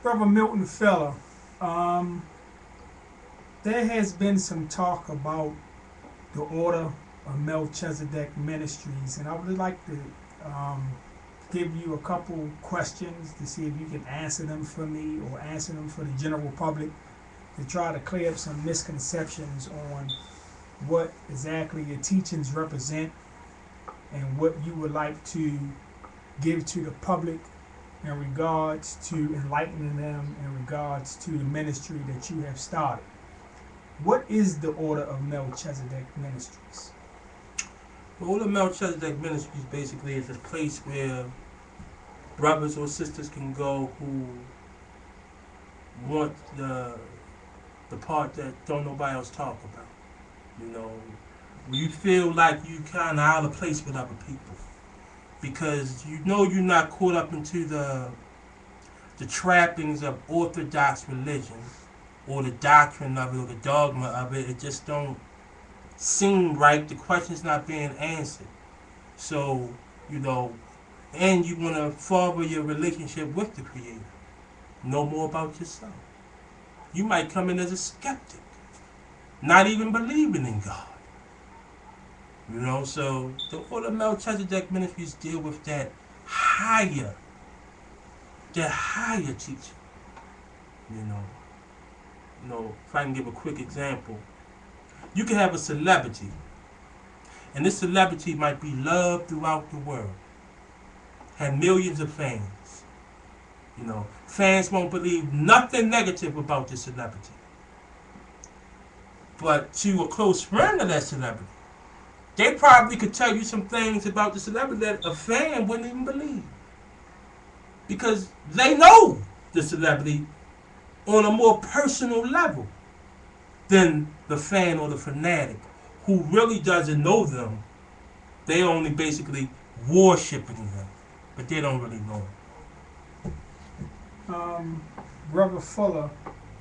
Brother Milton Feller, um, there has been some talk about the Order of Melchizedek Ministries, and I would like to um, give you a couple questions to see if you can answer them for me or answer them for the general public to try to clear up some misconceptions on what exactly your teachings represent and what you would like to give to the public in regards to enlightening them in regards to the ministry that you have started. What is the Order of Melchizedek Ministries? The Order of Melchizedek Ministries basically is a place where brothers or sisters can go who want the part that don't nobody else talk about. You know, where you feel like you kind of out of place with other people because you know you're not caught up into the trappings of Orthodox religion or the doctrine of it or the dogma of it. It just don't seem right. The question's not being answered. So, you know, and you want to further your relationship with the Creator. Know more about yourself. You might come in as a skeptic, not even believing in God. You know, so the Order of Melchizedek Ministries deal with that higher teaching. You know, if I can give a quick example, you can have a celebrity, and this celebrity might be loved throughout the world, have millions of fans. You know, fans won't believe nothing negative about this celebrity. But to a close friend of that celebrity, they probably could tell you some things about the celebrity that a fan wouldn't even believe. Because they know the celebrity on a more personal level than the fan or the fanatic who really doesn't know them. They only basically worshiping them, but they don't really know them. Um, Brother Fuller,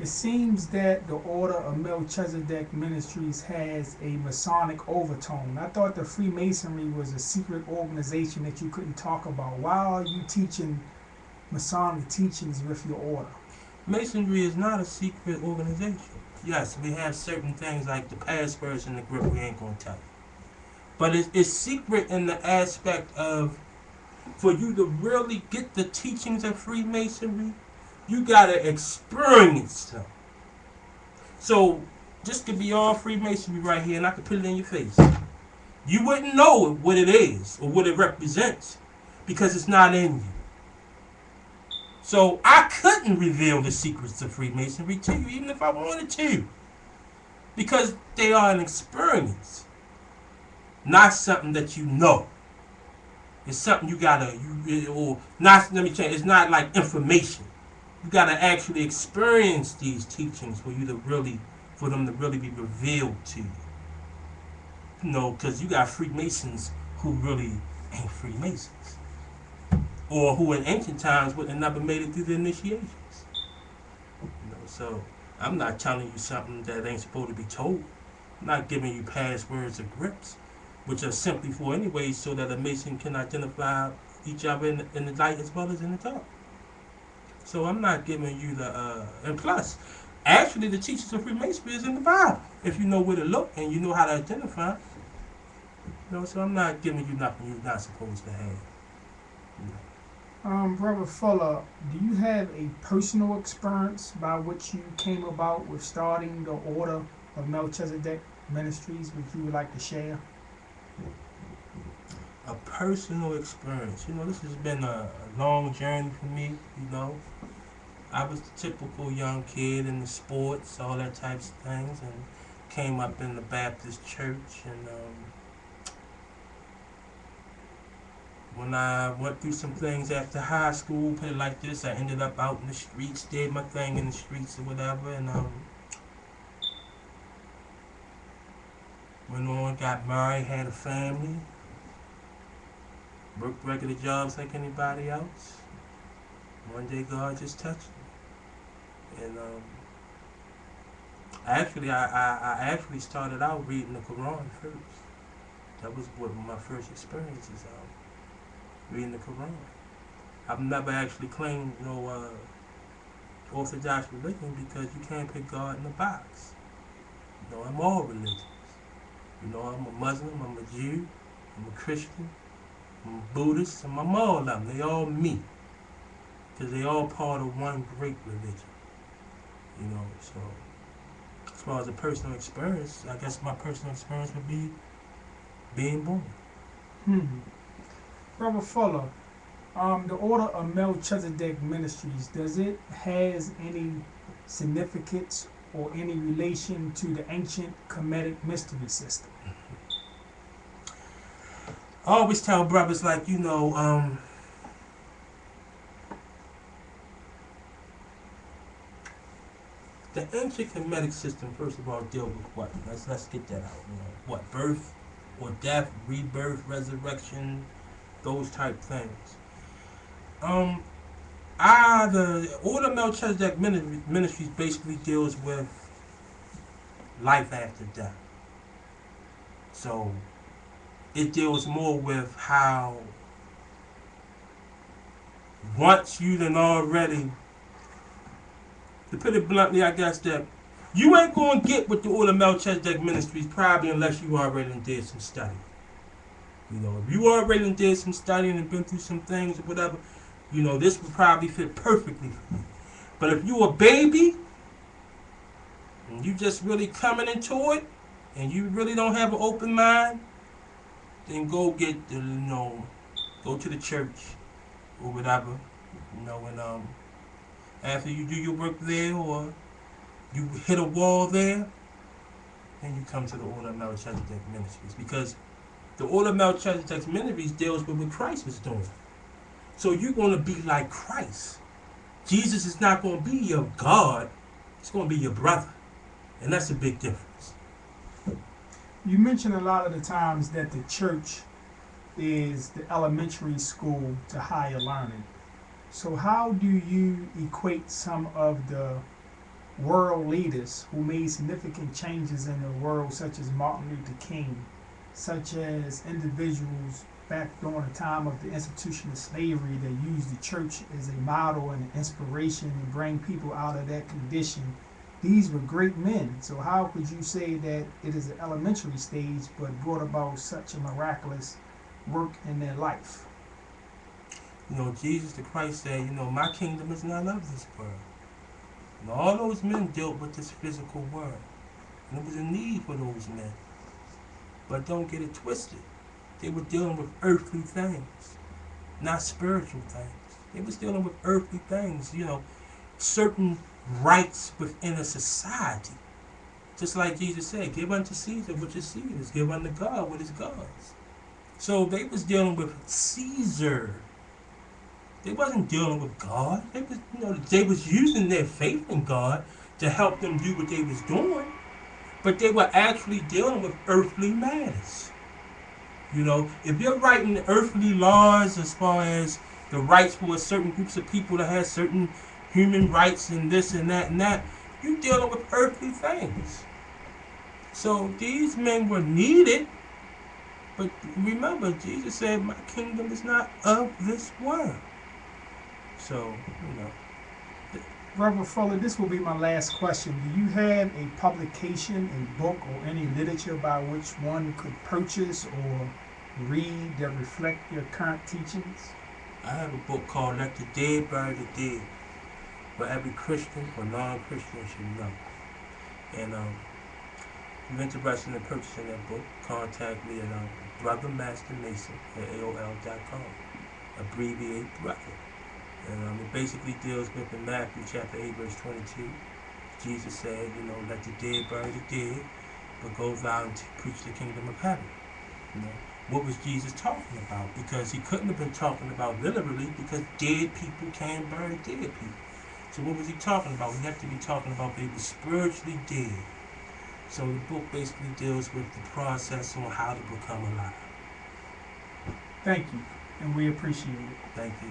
it seems that the Order of Melchizedek Ministries has a Masonic overtone. I thought the Freemasonry was a secret organization that you couldn't talk about. Why are you teaching Masonic teachings with your order? Masonry is not a secret organization. Yes, we have certain things like the passwords in the grip we ain't gonna tell you. But it's secret in the aspect of for you to really get the teachings of Freemasonry, you gotta experience them. So this could be all Freemasonry right here, and I could put it in your face. You wouldn't know what it is or what it represents because it's not in you. So I couldn't reveal the secrets of Freemasonry to you, even if I wanted to, because they are an experience, not something that you know. It's something you gotta or not. Let me change. It's not like information. You gotta actually experience these teachings for them to really be revealed to you. You know, because you got Freemasons who really ain't Freemasons, or who in ancient times would have never made it through the initiations. You know, so I'm not telling you something that ain't supposed to be told. I'm not giving you passwords or grips, which are simply for anyways so that a Mason can identify each other in the light as well as in the dark. So I'm not giving you and plus, actually the teachings of Freemasonry is in the Bible. If you know where to look and you know how to identify. You know, so I'm not giving you nothing you're not supposed to have. You know. Brother Fuller, do you have a personal experience by which you came about with starting the Order of Melchizedek Ministries, which you would like to share? A personal experience. You know, this has been a long journey for me. You know, I was the typical young kid in the sports, all that types of things, and came up in the Baptist church. And when I went through some things after high school, put it like this, I ended up out in the streets, did my thing in the streets or whatever, and went on, got married, had a family, worked regular jobs like anybody else. One day God just touched me. And I actually started out reading the Quran first. That was what my first experiences reading the Quran. I've never actually claimed no Orthodox religion because you can't put God in a box. You know, I'm all religions. You know, I'm a Muslim, I'm a Jew, I'm a Christian, I'm a Buddhist, and I'm all of them. They all me. Because they all part of one great religion. You know, so as far as a personal experience, I guess my personal experience would be being born. Hmm. Brother Fuller, the Order of Melchizedek Ministries, does it has any significance or any relation to the ancient Kemetic mystery system? I always tell brothers like, the ancient Kemetic system, first of all, deal with what? Let's get that out. You know, what? Birth or death, rebirth, resurrection, those type things. Um, the Order Melchizedek Ministries basically deals with life after death. So it deals more with how once you done already, to put it bluntly, I guess that you ain't gonna get with the Order Melchizedek Ministries probably unless you already did some study. You know, if you already did some studying and been through some things or whatever, you know, this would probably fit perfectly for you. But if you a baby and you just really coming into it and you really don't have an open mind, then go get the, go to the church or whatever, and after you do your work there or you hit a wall there, then you come to the Order of Melchizedek Ministries because the Order of Melchizedek Ministries deals with what Christ was doing. So you're going to be like Christ. Jesus is not going to be your God. He's going to be your brother. And that's a big difference. You mentioned a lot of the times that the church is the elementary school to higher learning. So how do you equate some of the world leaders who made significant changes in the world, such as Martin Luther King, such as individuals back during the time of the institution of slavery that used the church as a model and an inspiration to bring people out of that condition? These were great men. So how could you say that it is an elementary stage but brought about such a miraculous work in their life? You know, Jesus the Christ said, my kingdom is not of this world. And all those men dealt with this physical world. And there was a need for those men. But don't get it twisted. They were dealing with earthly things, not spiritual things. They was dealing with earthly things, certain rights within a society. Just like Jesus said, give unto Caesar what is Caesar's, give unto God what is God's. So they was dealing with Caesar. They wasn't dealing with God. They was using their faith in God to help them do what they was doing. But they were actually dealing with earthly matters. If you're writing earthly laws as far as the rights for certain groups of people that have certain human rights and this and that, you're dealing with earthly things. So these men were needed, but remember, Jesus said, my kingdom is not of this world. So, Reverend Fuller, this will be my last question. Do you have a publication, a book, or any literature by which one could purchase or read that reflect your current teachings? I have a book called Let the Dead Bury the Dead, what every Christian or non-Christian should know. And if you're interested in purchasing that book, contact me at Bro.Master at AOL.com. Abbreviate brother. And it basically deals with in Matthew chapter 8, verse 22. Jesus said, let the dead bury the dead, but go thou and preach the kingdom of heaven. What was Jesus talking about? Because he couldn't have been talking about literally, because dead people can bury dead people. So what was he talking about? We have to be talking about they were spiritually dead. So the book basically deals with the process on how to become alive. Thank you, and we appreciate it. Thank you.